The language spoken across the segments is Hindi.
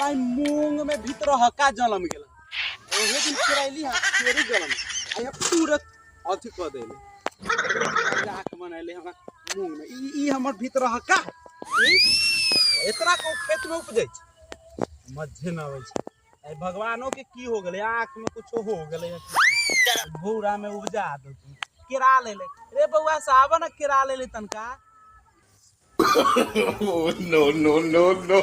साला मूंग में भीतर हका जलम गेल ओहे दिन किराइली हा चोरी जलम आया पूरा अथी क देले जाक बनैले हमरा मूंग में ई हमर भीतर हका एतरा को खेत में उपजै छै मजे न आबै छै ए भगवानो के की हो गेलै आंख में कुछो हो गेलै भूरा में उपजा दो किरा लेले रे बउआ साहब न किरा लेले तनका no, no, no, no.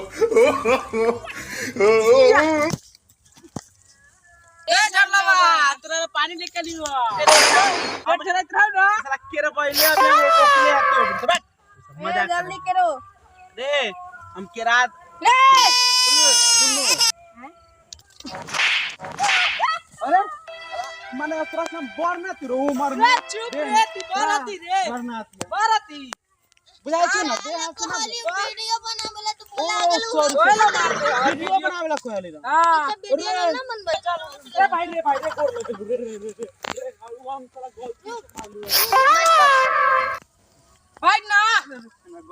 ए झरलावा तोरा पानी लेके लियो अब चलत रहो ना साला केरे पहिले अब ओकले आते हो बैठ मजा जल्दी करो रे हम केरा ले सुनो अरे माने ओकरा से बरना तिरो उमर में चुप रे तू बराती रे बराती बुझाइ छै ना दे हाथ ना वीडियो बनावेला तो भुला ओ गेलू सॉरी कोइला मार दे वीडियो बनावेला कहले रे हां वीडियो ना बनबै रे भाई कोड ले रे हम साला गलती से मालूम भाई ना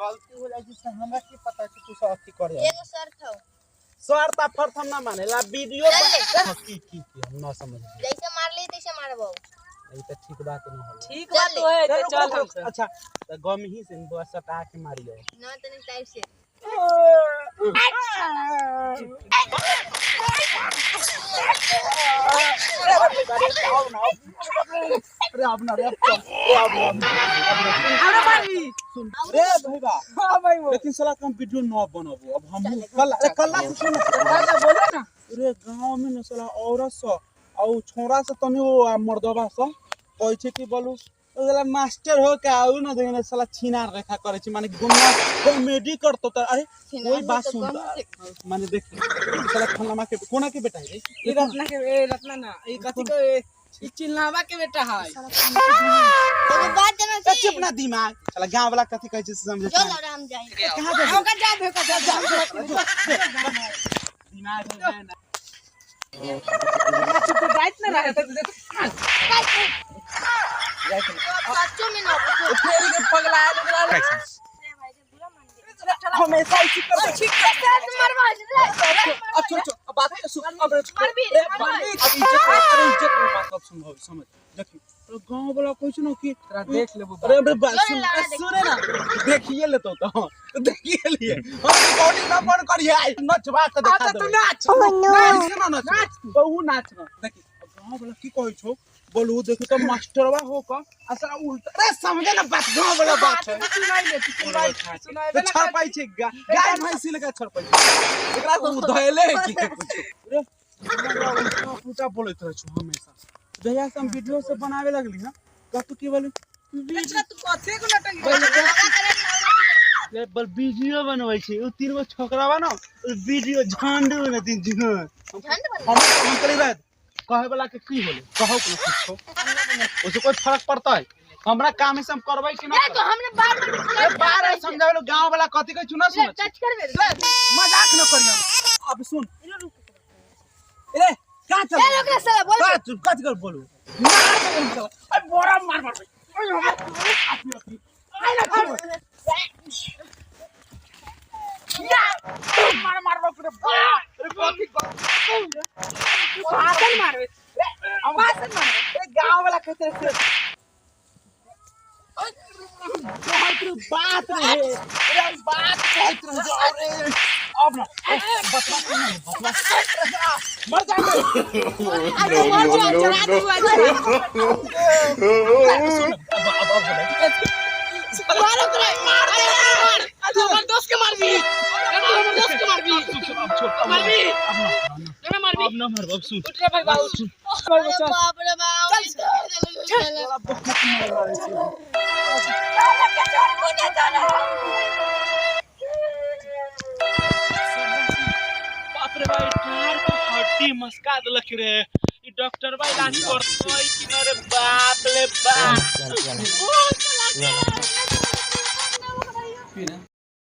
गलती हो जाइ छै हमरा की पता छै तू सब अथी कर एगो शर्त हौ स्वार्थ प्रथम ना मानेला वीडियो की हम ना समझ जैसे मार ली तैसे मारबो ई त ठीक बात न हो ठीक बात तो है चल हम अच्छा त गम ही से बस सटा के मारियो ना तनी टाइप से अरे अब ना रे अब अरे भाई सुन रे भैया हां भाई वो लेकिन साला हम वीडियो न बनाबो अब हम कल सुन बोलो ना रे गांव में न साला औरत स औ छोरा से तनी ओ मर्दबा स कहै छै कि बोलू ओला मास्टर हो के आउ न देखने साला छिनार रेखा करे छै माने गुन्ना कॉमेडी करतो त अरे कोई बात सुन माने देख साला खलमा के कोना के बेटा है ये रत्ना ना ये कथि को ई चिल्लावा के बेटा है एगो बात जाना तो चुप ना दिमाग साला गांव वाला कथि कहै छै समझे चल और हम जाएंगे कहां जा होगा जा देखो जा दिमाग है ना चुप जाइत ना रहे तो सच्चो में ना फेरी के पगला हमेशा इसी कर ठीक है मारवा अच्छा बात सुन अब मार भी अब इज्जत में बात अब संभव समझ देखिए तो गांव वाला कुछ न कि तेरा देख लेबो अरे बात सुने ना देखिए ले तो देखिए लिए हम रिकॉर्डिंग ना बंद करिए नचवा के दिखा दो तू नाच नाच बहु नाच ना देखिए गांव वाला की कहै छौ बोलू देखो तो मास्टरवा हो का असरा उल्टा अरे समझे ना बात गांव वाला बात है सुनाई ले सुनाई छड़ पाई छै गाय भैंसी लगा छड़ पाई एकरा तो धैले की कुछ रे पूरा बोलत रह छु हमेशा जहिया से हम वीडियो से बनावे लगली ना कतु की बोलू अच्छा तू कथे को लटक रे बल वीडियो बनबै छी ओ तीन गो छोकरा बा ना वीडियो झांड न तीन जगह हम करे बाद कहे वाला के की होले कहो को कुछो ओसे कोई फर्क पड़ता है हमरा काम से हम करबै कि ना तो हमने बार समझावे गांव वाला कथि कहै छु ना सुन टच करबे मजाक न करियो अब सुन रे का चल ए लोग साला बोल तू कथि कर बोलू मार दे साला अरे बोरा मार ओए आई ना या मार बाप रे अरे कथि कर आसन मारवे आसन मारवे ए गांव वाला कहते से बहुत बात रे अरे बात कहत रह जाओ रे अब ना बतला मर जाएंगे हमर दोस्त के मार भी हमर दोस्त के मार भी मार भी अब ना मार अब सुन उठ रे भाई बाबू बाप रे बाप बाप रे भाई कार को हड्डी मस्का देलक रे ई डॉक्टर भाई इलाज करतै कि न रे बाप रे बाप